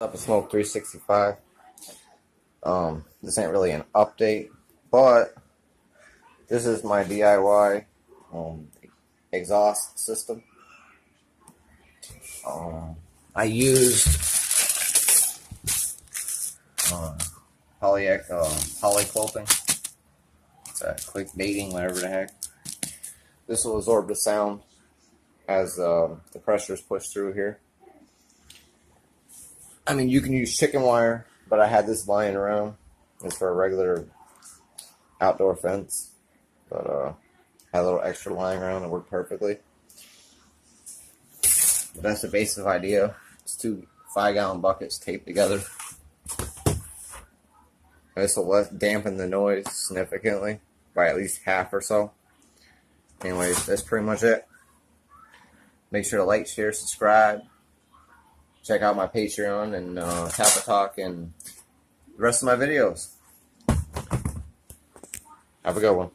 Up a Smoke 365. This ain't really an update, but this is my DIY exhaust system. I used poly quilting. It's a quick baiting, whatever the heck. This will absorb the sound as the pressure is pushed through here. I mean, you can use chicken wire, but I had this lying around. It's for a regular outdoor fence, but had a little extra lying around. It worked perfectly. But that's the basic idea. It's 2 5-gallon buckets taped together. This will dampen the noise significantly by at least half or so. Anyways, that's pretty much it. Make sure to like, share, subscribe. Check out my Patreon and Tap a Talk and the rest of my videos. Have a good one.